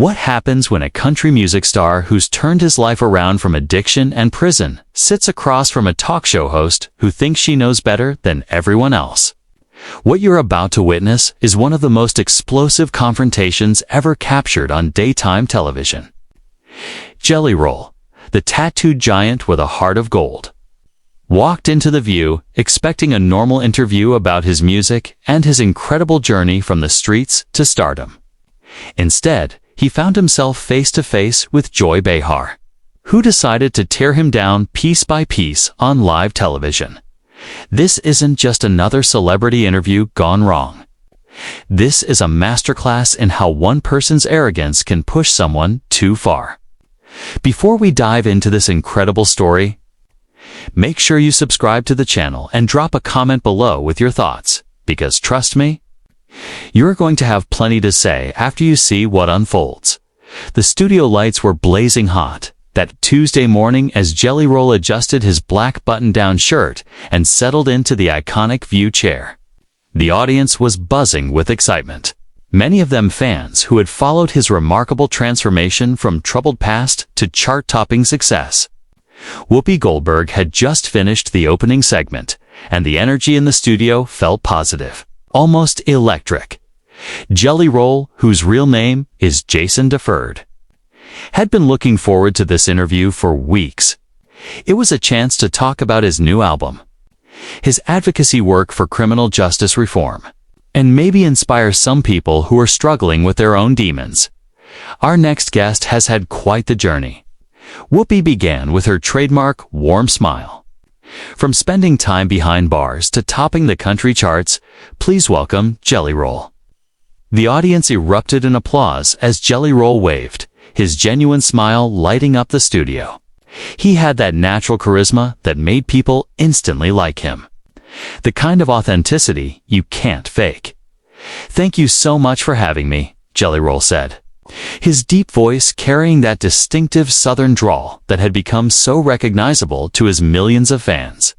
What happens when a country music star who's turned his life around from addiction and prison sits across from a talk show host who thinks she knows better than everyone else? What you're about to witness is one of the most explosive confrontations ever captured on daytime television. Jelly Roll, the tattooed giant with a heart of gold, walked into The View expecting a normal interview about his music and his incredible journey from the streets to stardom. Instead, he found himself face to face with Joy Behar, who decided to tear him down piece by piece on live television. This isn't just another celebrity interview gone wrong. This is a masterclass in how one person's arrogance can push someone too far. Before we dive into this incredible story, make sure you subscribe to the channel and drop a comment below with your thoughts, because trust me, you're going to have plenty to say after you see what unfolds. The studio lights were blazing hot that Tuesday morning as Jelly Roll adjusted his black button-down shirt and settled into the iconic View chair. The audience was buzzing with excitement, many of them fans who had followed his remarkable transformation from troubled past to chart-topping success. Whoopi Goldberg had just finished the opening segment, and the energy in the studio felt positive, almost electric. Jelly Roll, whose real name is Jason Deferred, had been looking forward to this interview for weeks. It was a chance to talk about his new album, his advocacy work for criminal justice reform, and maybe inspire some people who are struggling with their own demons. Our next guest has had quite the journey. Whoopi began with her trademark warm smile. From spending time behind bars to topping the country charts, please welcome Jelly Roll. The audience erupted in applause as Jelly Roll waved, his genuine smile lighting up the studio. He had that natural charisma that made people instantly like him. The kind of authenticity you can't fake. "Thank you so much for having me," Jelly Roll said, his deep voice carrying that distinctive southern drawl that had become so recognizable to his millions of fans.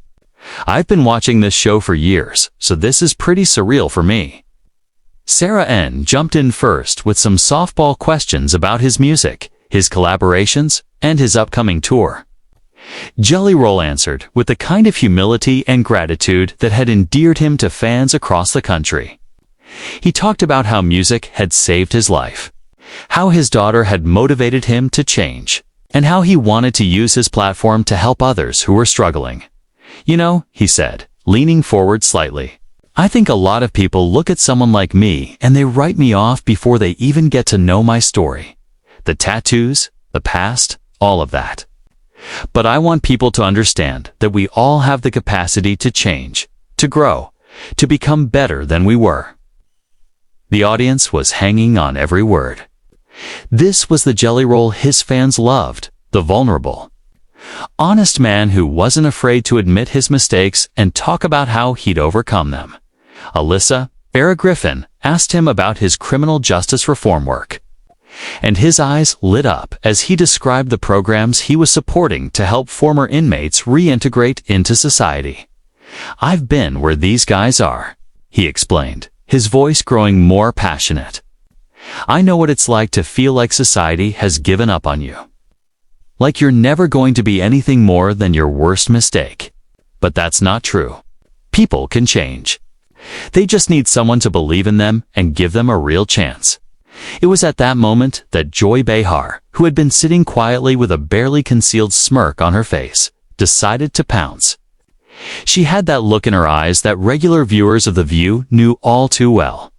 "I've been watching this show for years, so this is pretty surreal for me." Sarah N. jumped in first with some softball questions about his music, his collaborations, and his upcoming tour. Jelly Roll answered with the kind of humility and gratitude that had endeared him to fans across the country. He talked about how music had saved his life, how his daughter had motivated him to change, and how he wanted to use his platform to help others who were struggling. "You know," he said, leaning forward slightly, "I think a lot of people look at someone like me and they write me off before they even get to know my story. The tattoos, the past, all of that. But I want people to understand that we all have the capacity to change, to grow, to become better than we were." The audience was hanging on every word. This was the Jelly Roll his fans loved, the vulnerable, honest man who wasn't afraid to admit his mistakes and talk about how he'd overcome them. Alyssa, Era Griffin, asked him about his criminal justice reform work, and his eyes lit up as he described the programs he was supporting to help former inmates reintegrate into society. "I've been where these guys are," he explained, his voice growing more passionate. "I know what it's like to feel like society has given up on you. Like you're never going to be anything more than your worst mistake. But that's not true. People can change. They just need someone to believe in them and give them a real chance." It was at that moment that Joy Behar, who had been sitting quietly with a barely concealed smirk on her face, decided to pounce. She had that look in her eyes that regular viewers of The View knew all too well.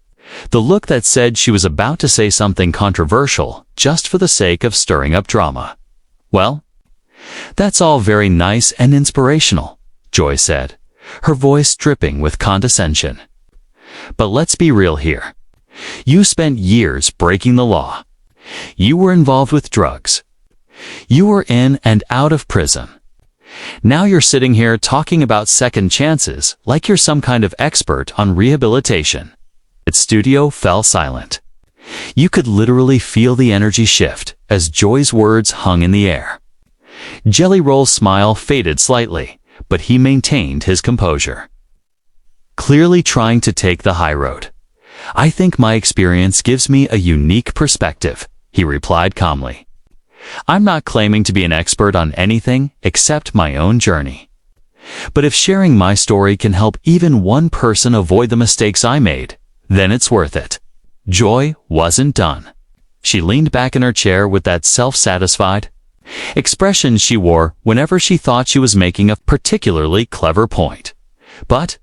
The look that said she was about to say something controversial just for the sake of stirring up drama. "Well, that's all very nice and inspirational," Joy said, her voice dripping with condescension. "But let's be real here. You spent years breaking the law. You were involved with drugs. You were in and out of prison. Now you're sitting here talking about second chances like you're some kind of expert on rehabilitation." Its studio fell silent. You could literally feel the energy shift as Joy's words hung in the air. Jelly Roll's smile faded slightly, but he maintained his composure, clearly trying to take the high road. "I think my experience gives me a unique perspective," he replied calmly. "I'm not claiming to be an expert on anything except my own journey. But if sharing my story can help even one person avoid the mistakes I made, then it's worth it." Joy wasn't done. She leaned back in her chair with that self-satisfied expression she wore whenever she thought she was making a particularly clever point. "But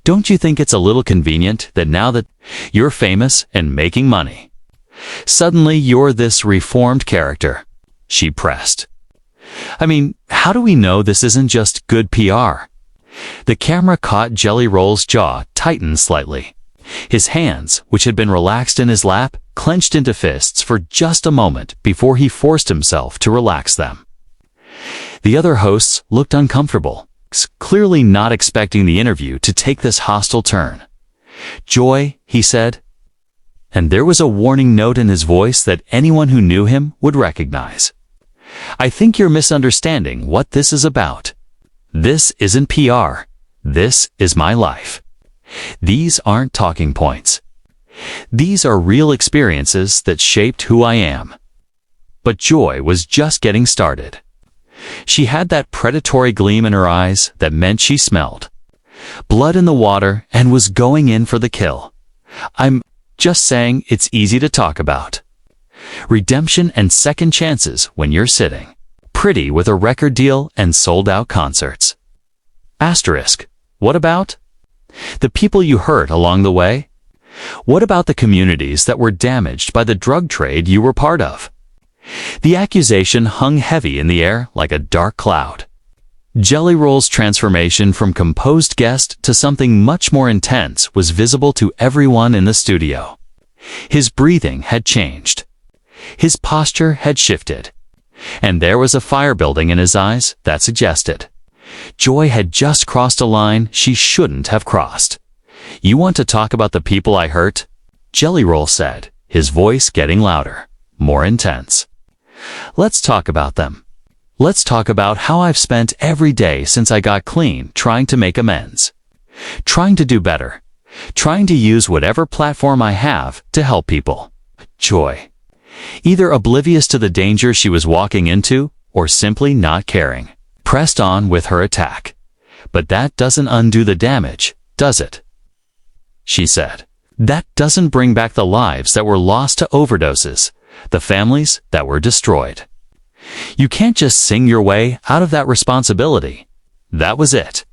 don't you think it's a little convenient that now that you're famous and making money, suddenly you're this reformed character?" she pressed. "I mean, how do we know this isn't just good PR?" The camera caught Jelly Roll's jaw tighten slightly. His hands, which had been relaxed in his lap, clenched into fists for just a moment before he forced himself to relax them. The other hosts looked uncomfortable, clearly not expecting the interview to take this hostile turn. "Joy," he said, and there was a warning note in his voice that anyone who knew him would recognize. "I think you're misunderstanding what this is about. This isn't PR. This is my life. These aren't talking points. These are real experiences that shaped who I am." But Joy was just getting started. She had that predatory gleam in her eyes that meant she smelled blood in the water and was going in for the kill. "I'm just saying it's easy to talk about redemption and second chances when you're sitting pretty with a record deal and sold-out concerts. Asterisk. What about the people you hurt along the way? What about the communities that were damaged by the drug trade you were part of?" The accusation hung heavy in the air like a dark cloud. Jelly Roll's transformation from composed guest to something much more intense was visible to everyone in the studio. His breathing had changed. His posture had shifted. And there was a fire building in his eyes that suggested Joy had just crossed a line she shouldn't have crossed. "You want to talk about the people I hurt?" Jelly Roll said, his voice getting louder, more intense. "Let's talk about them. Let's talk about how I've spent every day since I got clean trying to make amends, trying to do better, trying to use whatever platform I have to help people." Joy, either oblivious to the danger she was walking into or simply not caring, pressed on with her attack. "But that doesn't undo the damage, does it?" she said. "That doesn't bring back the lives that were lost to overdoses, the families that were destroyed. You can't just sing your way out of that responsibility." That was it.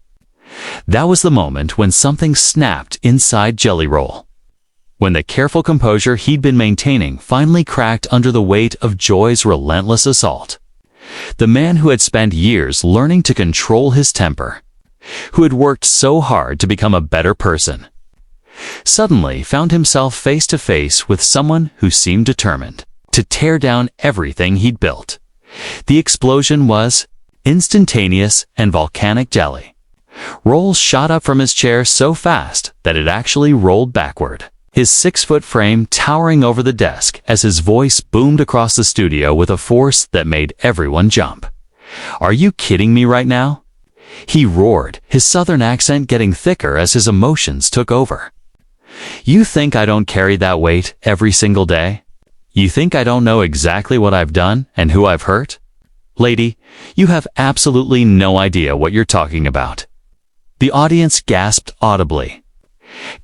That was the moment when something snapped inside Jelly Roll. When the careful composure he'd been maintaining finally cracked under the weight of Joy's relentless assault. The man who had spent years learning to control his temper, who had worked so hard to become a better person, suddenly found himself face to face with someone who seemed determined to tear down everything he'd built. The explosion was instantaneous and volcanic jelly. Roll shot up from his chair so fast that it actually rolled backward, his 6-foot frame towering over the desk as his voice boomed across the studio with a force that made everyone jump. "Are you kidding me right now?" he roared, his southern accent getting thicker as his emotions took over. "You think I don't carry that weight every single day? You think I don't know exactly what I've done and who I've hurt? Lady, you have absolutely no idea what you're talking about." The audience gasped audibly.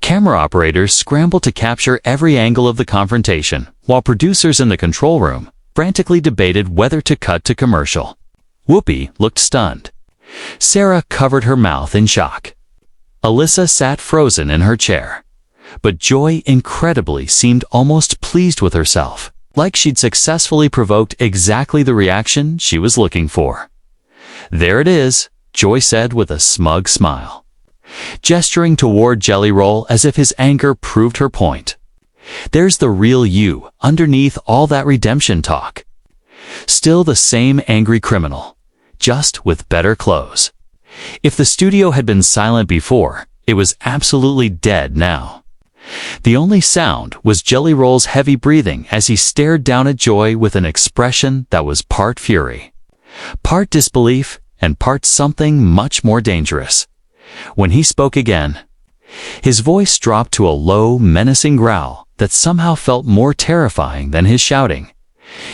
Camera operators scrambled to capture every angle of the confrontation, while producers in the control room frantically debated whether to cut to commercial. Whoopi looked stunned. Sarah covered her mouth in shock. Alyssa sat frozen in her chair. But Joy incredibly seemed almost pleased with herself, like she'd successfully provoked exactly the reaction she was looking for. "There it is," Joy said with a smug smile, gesturing toward Jelly Roll as if his anger proved her point. "There's the real you underneath all that redemption talk. Still the same angry criminal, just with better clothes." If the studio had been silent before, it was absolutely dead now. The only sound was Jelly Roll's heavy breathing as he stared down at Joy with an expression that was part fury, part disbelief, and part something much more dangerous. When he spoke again, His voice dropped to a low, menacing growl that somehow felt more terrifying than his shouting.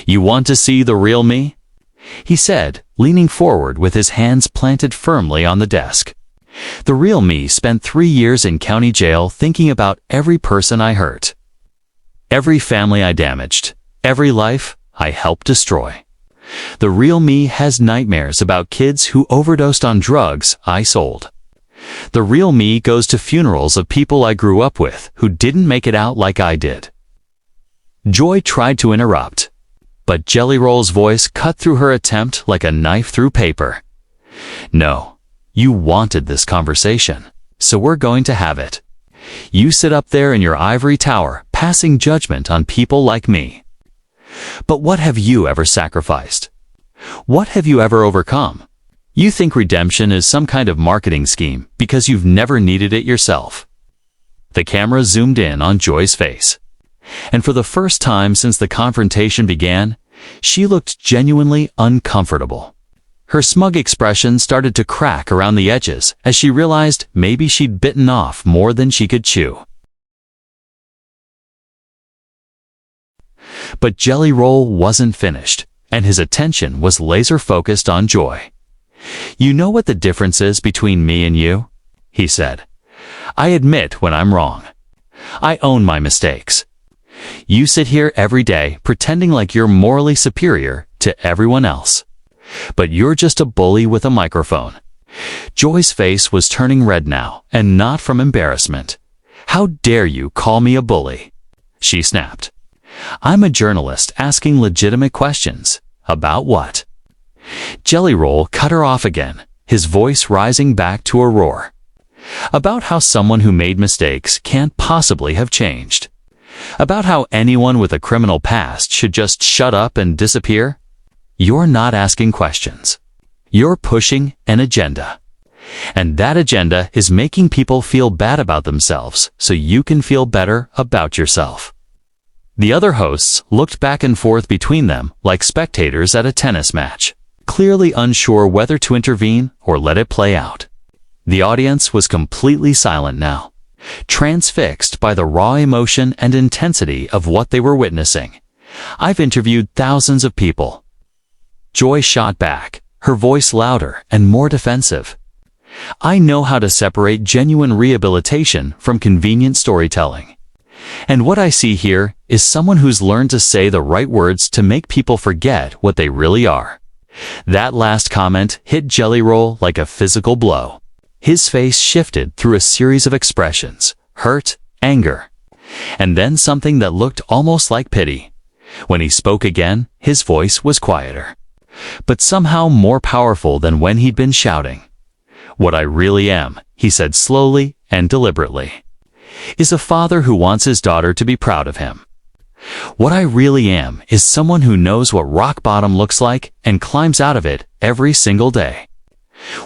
"You want to see the real me?" he said, leaning forward with his hands planted firmly on the desk. "The real me spent 3 years in county jail thinking about every person I hurt. Every family I damaged. Every life I helped destroy. The real me has nightmares about kids who overdosed on drugs I sold. The real me goes to funerals of people I grew up with who didn't make it out like I did." Joy tried to interrupt, but Jelly Roll's voice cut through her attempt like a knife through paper. "No, you wanted this conversation, so we're going to have it. You sit up there in your ivory tower, passing judgment on people like me. But what have you ever sacrificed? What have you ever overcome? You think redemption is some kind of marketing scheme because you've never needed it yourself." The camera zoomed in on Joy's face, and for the first time since the confrontation began, she looked genuinely uncomfortable. Her smug expression started to crack around the edges as she realized maybe she'd bitten off more than she could chew. But Jelly Roll wasn't finished, and his attention was laser-focused on Joy. "You know what the difference is between me and you?" he said. "I admit when I'm wrong. I own my mistakes. You sit here every day pretending like you're morally superior to everyone else. But you're just a bully with a microphone." Joy's face was turning red now, and not from embarrassment. "How dare you call me a bully?" she snapped. "I'm a journalist asking legitimate questions. About what?" Jelly Roll cut her off again, his voice rising back to a roar. "About how someone who made mistakes can't possibly have changed. About how anyone with a criminal past should just shut up and disappear. You're not asking questions. You're pushing an agenda. And that agenda is making people feel bad about themselves so you can feel better about yourself." The other hosts looked back and forth between them like spectators at a tennis match, clearly unsure whether to intervene or let it play out. The audience was completely silent now, transfixed by the raw emotion and intensity of what they were witnessing. "I've interviewed thousands of people." Joy shot back, her voice louder and more defensive. "I know how to separate genuine rehabilitation from convenient storytelling. And what I see here is someone who's learned to say the right words to make people forget what they really are." That last comment hit Jelly Roll like a physical blow. His face shifted through a series of expressions: hurt, anger, and then something that looked almost like pity. When he spoke again, his voice was quieter, but somehow more powerful than when he'd been shouting. "What I really am," he said slowly and deliberately, "is a father who wants his daughter to be proud of him. What I really am is someone who knows what rock bottom looks like and climbs out of it every single day.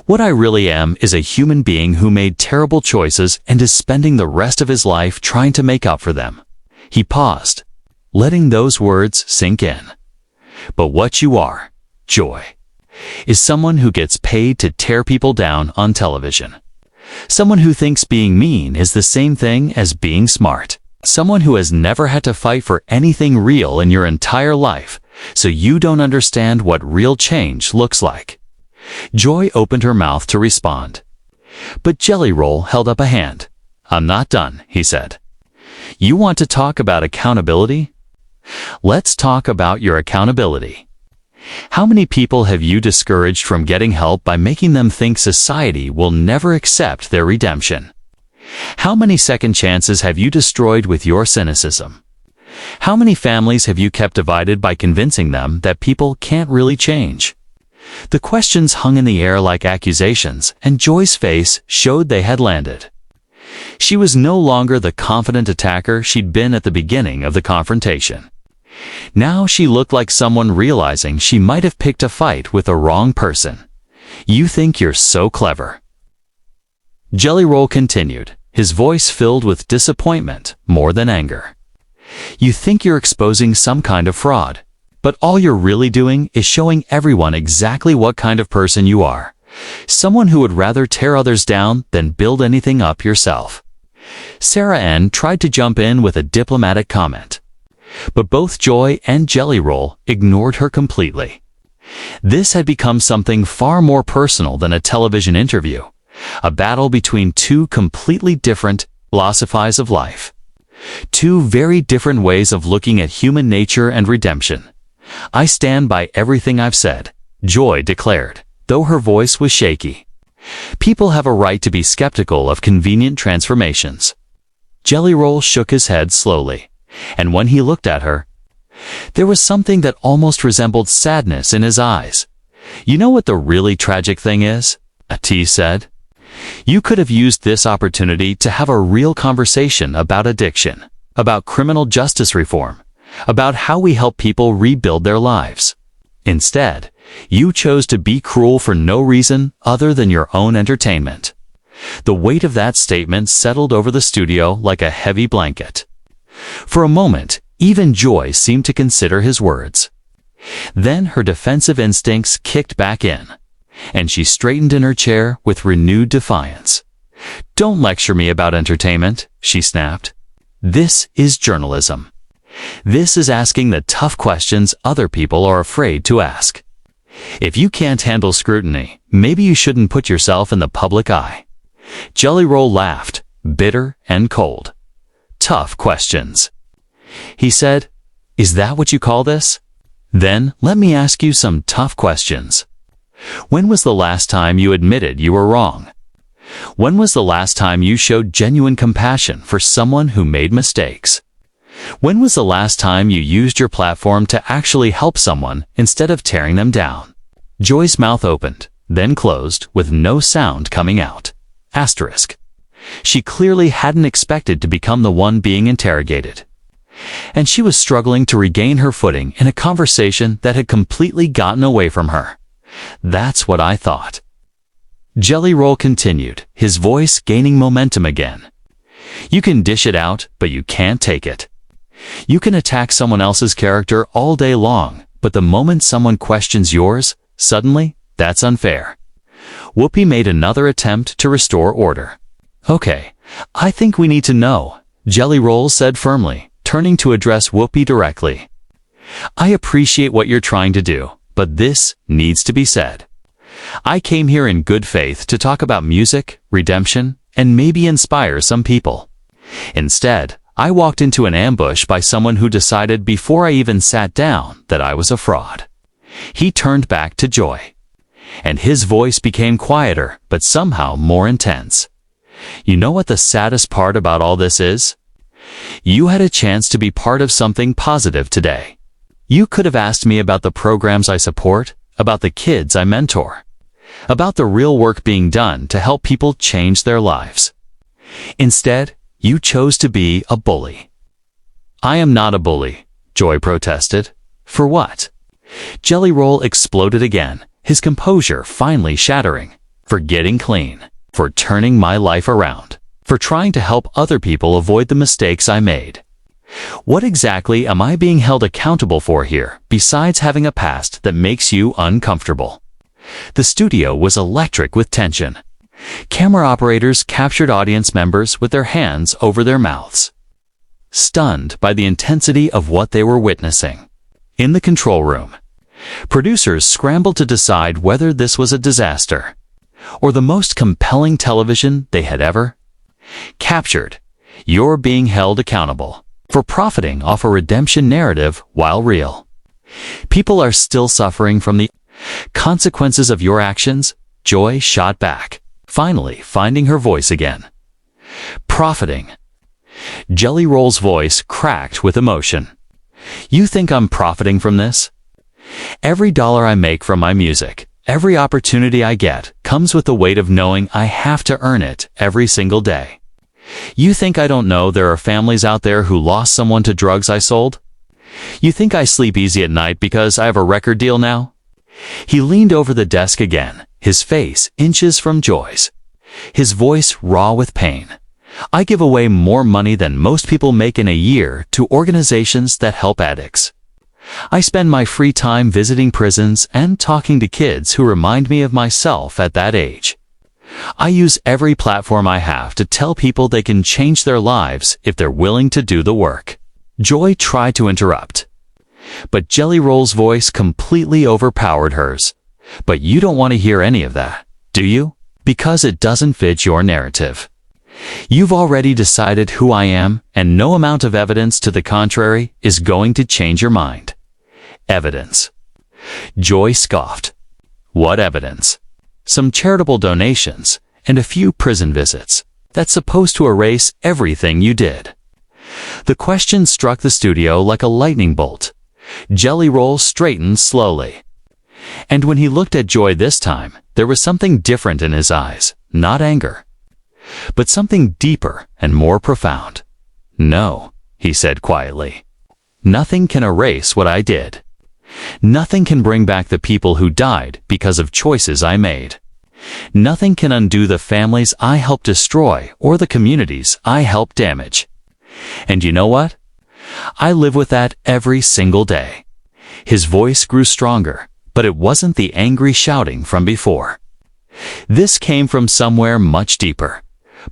What I really am is a human being who made terrible choices and is spending the rest of his life trying to make up for them." He paused, letting those words sink in. "But what you are, Joy, is someone who gets paid to tear people down on television. Someone who thinks being mean is the same thing as being smart. Someone who has never had to fight for anything real in your entire life, so you don't understand what real change looks like." Joy opened her mouth to respond, but Jelly Roll held up a hand. "I'm not done," he said. "You want to talk about accountability? Let's talk about your accountability. How many people have you discouraged from getting help by making them think society will never accept their redemption? How many second chances have you destroyed with your cynicism? How many families have you kept divided by convincing them that people can't really change?" The questions hung in the air like accusations, and Joy's face showed they had landed. She was no longer the confident attacker she'd been at the beginning of the confrontation. Now she looked like someone realizing she might have picked a fight with the wrong person. "You think you're so clever." Jelly Roll continued, his voice filled with disappointment more than anger. "You think you're exposing some kind of fraud, but all you're really doing is showing everyone exactly what kind of person you are. Someone who would rather tear others down than build anything up yourself. Sarah N. tried to jump in with a diplomatic comment, but both Joy and Jelly Roll ignored her completely. This had become something far more personal than a television interview, a battle between two completely different philosophies of life. Two very different ways of looking at human nature and redemption. "I stand by everything I've said," Joy declared, though her voice was shaky. "People have a right to be skeptical of convenient transformations." Jelly Roll shook his head slowly, and when he looked at her, there was something that almost resembled sadness in his eyes. "You know what the really tragic thing is?" T said. "You could have used this opportunity to have a real conversation about addiction, about criminal justice reform, about how we help people rebuild their lives. Instead, you chose to be cruel for no reason other than your own entertainment." The weight of that statement settled over the studio like a heavy blanket. For a moment, even Joy seemed to consider his words. Then her defensive instincts kicked back in, and she straightened in her chair with renewed defiance. "Don't lecture me about entertainment," she snapped. "This is journalism. This is asking the tough questions other people are afraid to ask. If you can't handle scrutiny, maybe you shouldn't put yourself in the public eye." Jelly Roll laughed, bitter and cold. "Tough questions," he said. "Is that what you call this? Then let me ask you some tough questions. When was the last time you admitted you were wrong? When was the last time you showed genuine compassion for someone who made mistakes? When was the last time you used your platform to actually help someone instead of tearing them down?" Joy's mouth opened, then closed with no sound coming out. Asterisk. She clearly hadn't expected to become the one being interrogated. And she was struggling to regain her footing in a conversation that had completely gotten away from her. "That's what I thought." Jelly Roll continued, his voice gaining momentum again. "You can dish it out, but you can't take it. You can attack someone else's character all day long, but the moment someone questions yours, suddenly, that's unfair." Whoopi made another attempt to restore order. "Okay, I think we need to know," Jelly Roll said firmly, turning to address Whoopi directly. "I appreciate what you're trying to do, but this needs to be said. I came here in good faith to talk about music, redemption, and maybe inspire some people. Instead, I walked into an ambush by someone who decided before I even sat down that I was a fraud." He turned back to Joy, and his voice became quieter but somehow more intense. "You know what the saddest part about all this is? You had a chance to be part of something positive today. You could have asked me about the programs I support, about the kids I mentor, about the real work being done to help people change their lives. Instead, you chose to be a bully." "I am not a bully," Joy protested. "For what?" Jelly Roll exploded again, his composure finally shattering. "For getting clean. For turning my life around. For trying to help other people avoid the mistakes I made. What exactly am I being held accountable for here, besides having a past that makes you uncomfortable?" The studio was electric with tension. Camera operators captured audience members with their hands over their mouths, stunned by the intensity of what they were witnessing. In the control room, producers scrambled to decide whether this was a disaster, or the most compelling television they had ever captured. "You're being held accountable for profiting off a redemption narrative while real. People are still suffering from the consequences of your actions," Joy shot back, finally finding her voice again. "Profiting." Jelly Roll's voice cracked with emotion. "You think I'm profiting from this? Every dollar I make from my music, every opportunity I get, comes with the weight of knowing I have to earn it every single day. You think I don't know there are families out there who lost someone to drugs I sold? You think I sleep easy at night because I have a record deal now?" He leaned over the desk again, his face inches from Joy's, his voice raw with pain. "I give away more money than most people make in a year to organizations that help addicts. I spend my free time visiting prisons and talking to kids who remind me of myself at that age. I use every platform I have to tell people they can change their lives if they're willing to do the work." Joy tried to interrupt, but Jelly Roll's voice completely overpowered hers. "But you don't want to hear any of that, do you? Because it doesn't fit your narrative. You've already decided who I am, and no amount of evidence to the contrary is going to change your mind." "Evidence?" Joy scoffed. "What evidence?" "Some charitable donations and a few prison visits. That's supposed to erase everything you did." The question struck the studio like a lightning bolt. Jelly Roll straightened slowly. And when he looked at Joy this time, there was something different in his eyes, not anger, but something deeper and more profound. "No," he said quietly. "Nothing can erase what I did. Nothing can bring back the people who died because of choices I made. Nothing can undo the families I helped destroy or the communities I helped damage. And you know what? I live with that every single day." His voice grew stronger, but it wasn't the angry shouting from before. "This came from somewhere much deeper.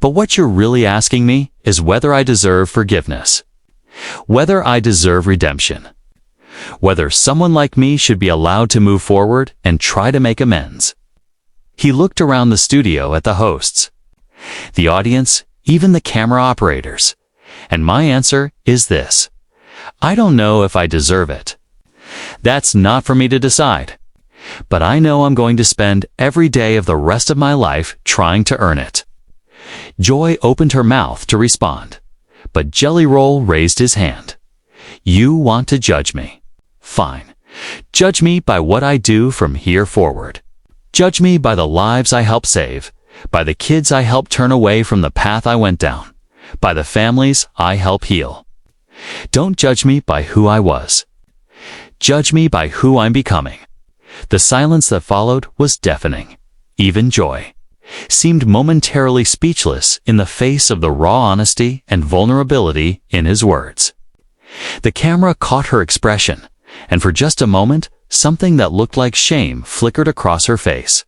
But what you're really asking me is whether I deserve forgiveness. Whether I deserve redemption. Whether someone like me should be allowed to move forward and try to make amends." He looked around the studio at the hosts, the audience, even the camera operators. "And my answer is this. I don't know if I deserve it. That's not for me to decide. But I know I'm going to spend every day of the rest of my life trying to earn it." Joy opened her mouth to respond, but Jelly Roll raised his hand. "You want to judge me? Fine. Judge me by what I do from here forward. Judge me by the lives I help save, by the kids I help turn away from the path I went down, by the families I help heal. Don't judge me by who I was. Judge me by who I'm becoming." The silence that followed was deafening. Even Joy seemed momentarily speechless in the face of the raw honesty and vulnerability in his words. The camera caught her expression, and for just a moment, something that looked like shame flickered across her face.